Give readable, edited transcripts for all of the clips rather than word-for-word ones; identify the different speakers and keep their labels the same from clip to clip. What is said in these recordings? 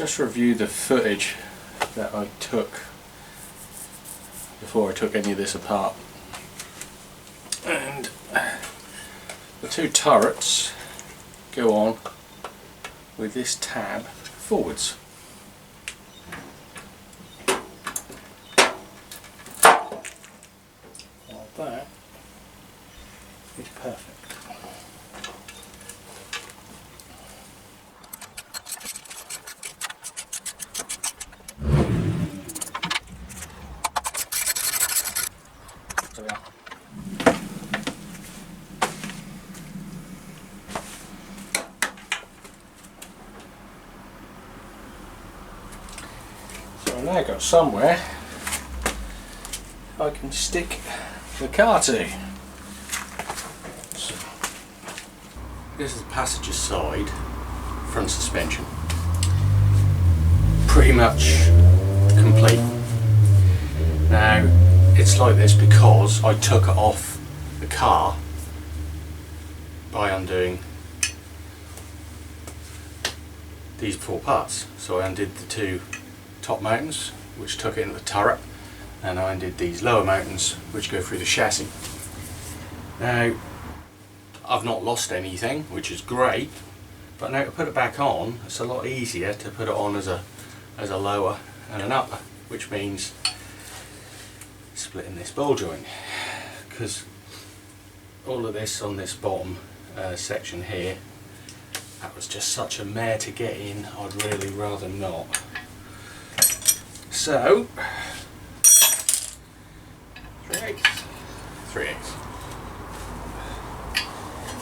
Speaker 1: just review the footage that I took before I took any of this apart. And the two turrets go on with this tab forwards. Like that is perfect. So yeah. So I've now got somewhere I can stick the car to. So, this is the passenger side front suspension. Pretty much complete. Now it's like this because I took it off the car by undoing these four parts. So I undid the two top mountings which took it into the turret, and I undid these lower mountings which go through the chassis. Now I've not lost anything, which is great, but now to put it back on it's a lot easier to put it on as a lower and an upper, which means splitting this ball joint, because all of this on this bottom section here, that was just such a mare to get in, I'd really rather not. So 3/8.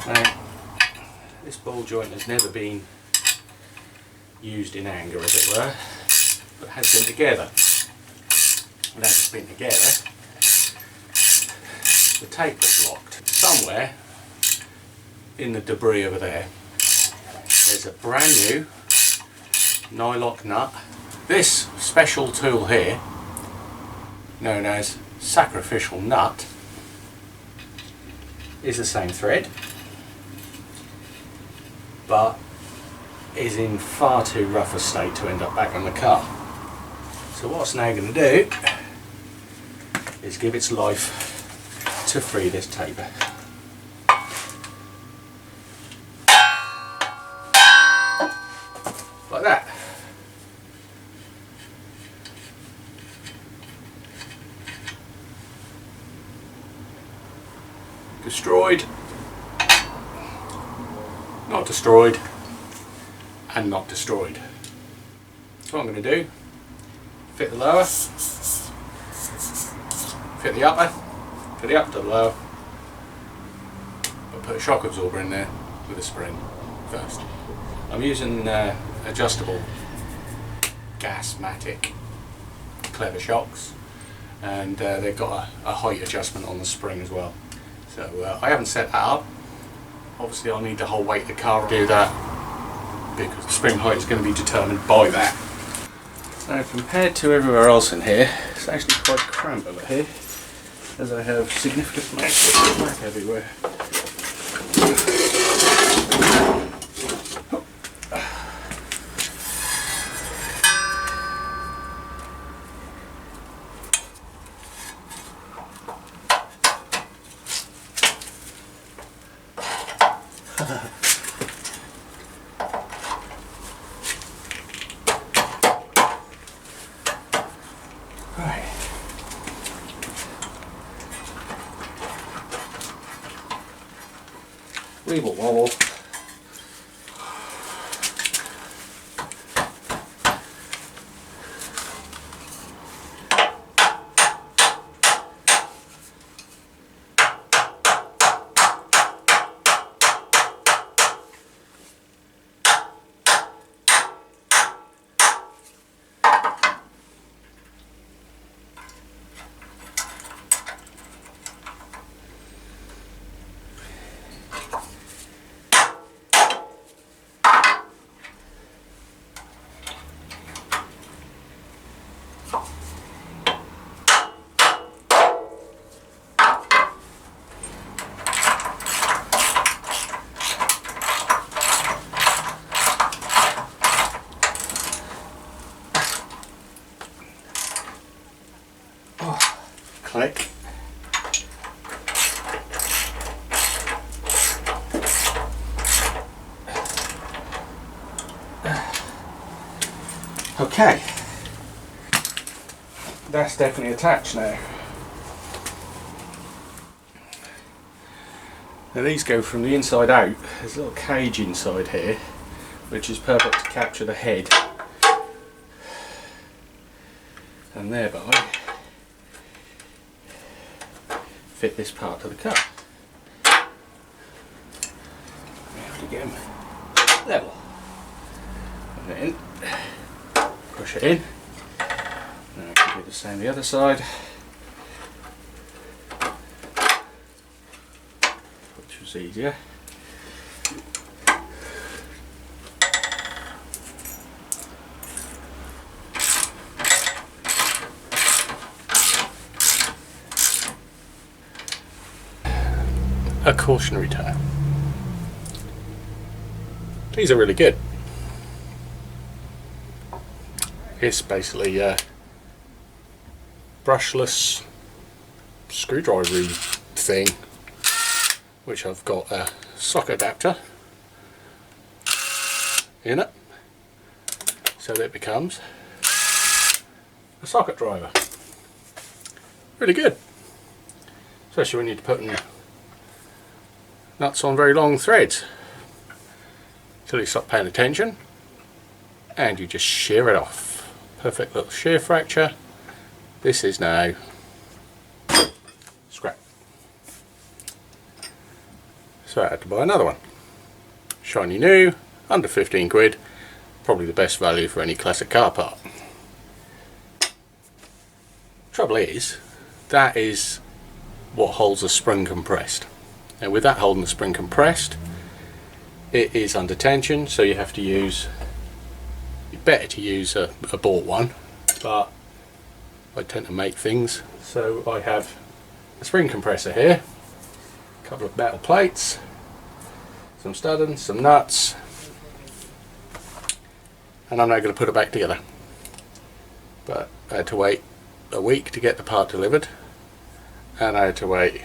Speaker 1: Now this ball joint has never been used in anger, as it were, but has been together. And as it's been together, the tape was locked. Somewhere in the debris over there, there's a brand new nylock nut. This special tool here, known as sacrificial nut, is the same thread, but is in far too rough a state to end up back on the car. So what's now going to do is give its life to free this tape. Like that. Destroyed, not destroyed, and not destroyed. So what I'm going to do, fit the lower, fit the upper, fit the upper to the lower, but put a shock absorber in there with a spring first. I'm using adjustable Gasmatic clever shocks, and they've got a height adjustment on the spring as well. So I haven't set that up. Obviously I'll need the whole weight of the car to do that, because the spring height is going to be determined by that. Now compared to everywhere else in here, it's actually quite cramped over here, as I have significant amounts of slack everywhere. Right. Weeble wobble. click. Okay, that's definitely attached now. Now these go from the inside out. There's a little cage inside here which is perfect to capture the head, and thereby fit this part of the car. We have to get them level. Put it in, push it in. Now I can do the same the other side, which was easier. A cautionary tire. These are really good. It's basically a brushless screwdriver thing, which I've got a socket adapter in it, so that it becomes a socket driver. Really good, especially when you're putting nuts on very long threads, till you stop paying attention and you just shear it off. Perfect little shear fracture. This is now scrap. So I had to buy another one. Shiny new, under 15 quid, probably the best value for any classic car part. Trouble is, that is what holds the spring compressed. And with that holding the spring compressed, it is under tension, so you have to use, better to use a bought one, but I tend to make things, so I have a spring compressor here, a couple of metal plates, some studding, some nuts, and I'm now going to put it back together. But I had to wait a week to get the part delivered, and I had to wait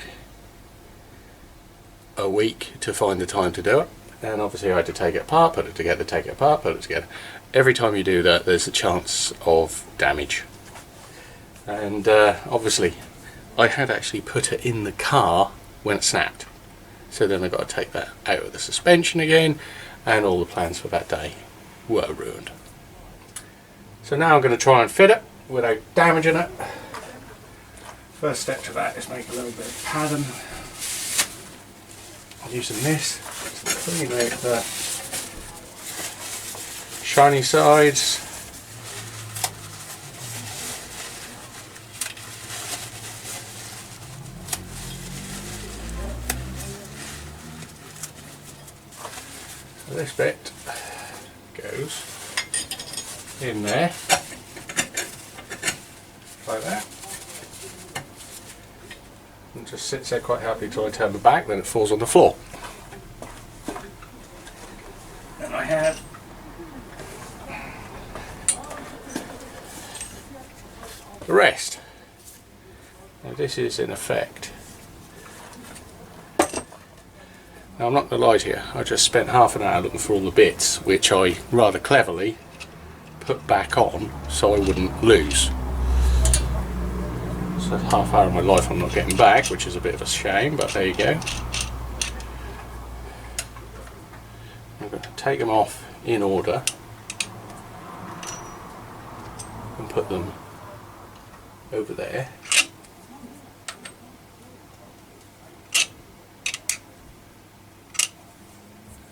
Speaker 1: a week to find the time to do it, and obviously I had to take it apart, put it together, take it apart, put it together. Every time you do that, there's a chance of damage, and obviously I had actually put it in the car when it snapped, so then I got to take that out of the suspension again, and all the plans for that day were ruined. So now I'm going to try and fit it without damaging it. First step to that is make a little bit of padding. I'm using this to clean out the shiny sides. So this bit goes in there like that, and just sits there quite happily till I turn the back, then it falls on the floor. Then I have the rest. Now this is in effect, now I'm not going to lie to you, I just spent half an hour looking for all the bits which I rather cleverly put back on so I wouldn't lose. So half hour of my life I'm not getting back, which is a bit of a shame, but there you go. I'm going to take them off in order and put them over there.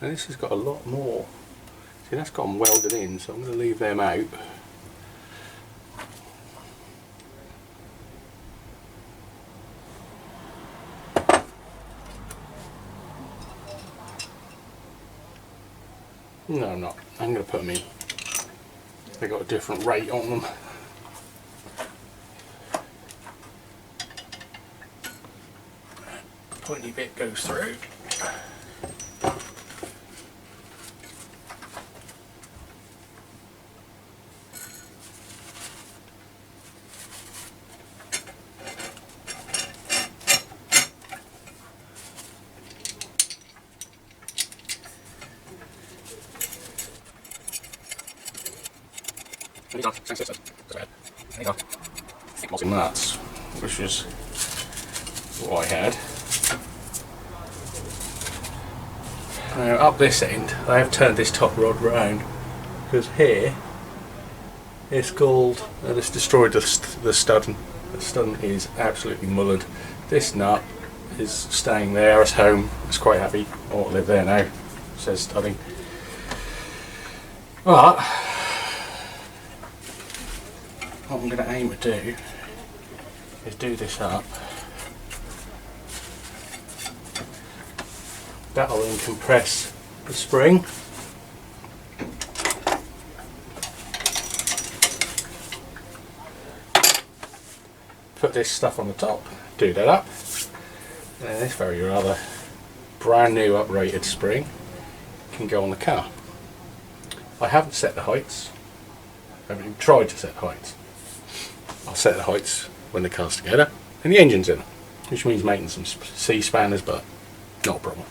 Speaker 1: And this has got a lot more. See, that's got them welded in, so I'm going to leave them out. No, I'm not. I'm going to put them in. They've got a different rate on them. Pointy bit goes through. nuts, which was what I had. Now up this end I have turned this top rod round, because here it's called, it's destroyed the studden. The studden is absolutely mullered. This nut is staying there as home. It's quite happy. I won't live there now, says studding. But what I'm going to aim to do is do this up. That'll then compress the spring. Put this stuff on the top, do that up, and then this very rather brand new uprated spring can go on the car. I haven't set the heights, I haven't even tried to set the heights. I'll set the heights when the car's together and the engine's in, which means making some C-spanners, but not a problem.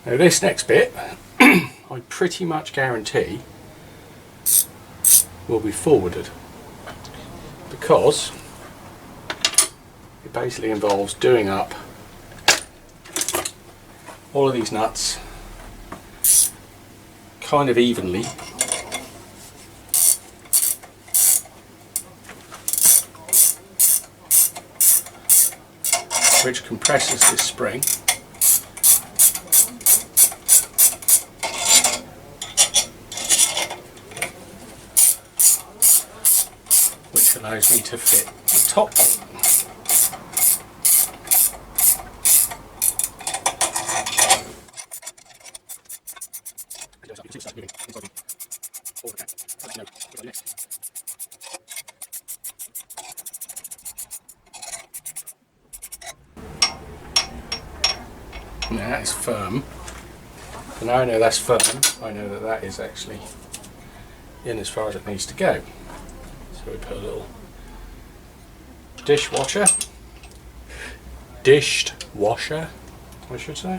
Speaker 1: Now this next bit, I pretty much guarantee will be forwarded, because it basically involves doing up all of these nuts kind of evenly, which compresses this spring. Which allows me to fit the top bit. Now that is firm. So now I know that's firm, I know that that is actually in as far as it needs to go. So we put a little dishwasher, I should say,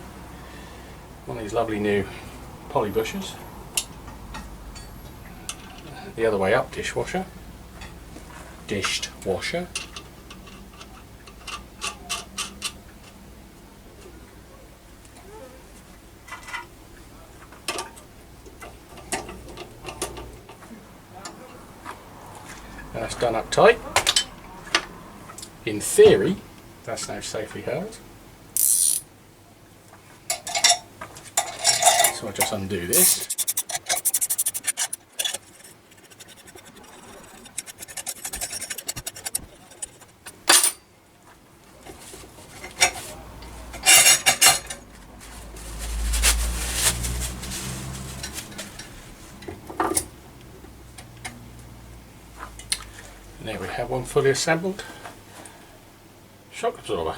Speaker 1: one of these lovely new poly bushes. The other way up, dishwasher, dished washer. And that's done up tight. In theory, that's now safely held. So I just undo this. And there we have one fully assembled shock absorber.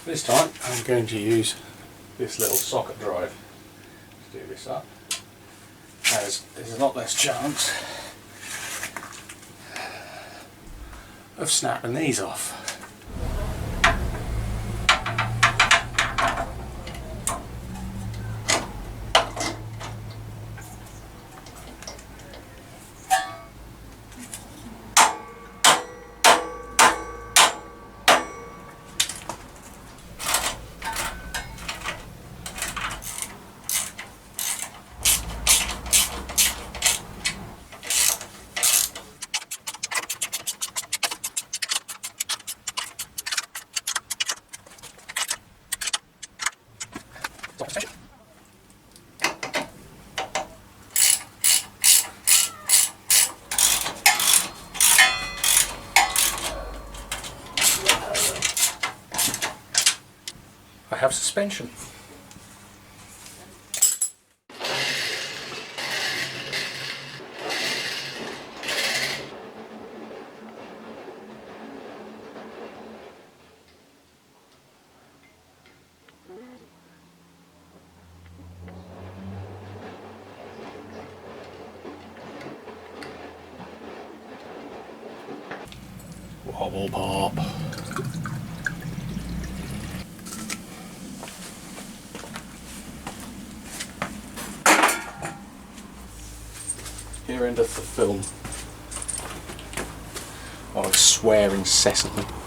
Speaker 1: This time I'm going to use this little socket drive to do this up, as there's a lot less chance of snapping these off. I have suspension. Wobble pop. other end of the film while I swear incessantly.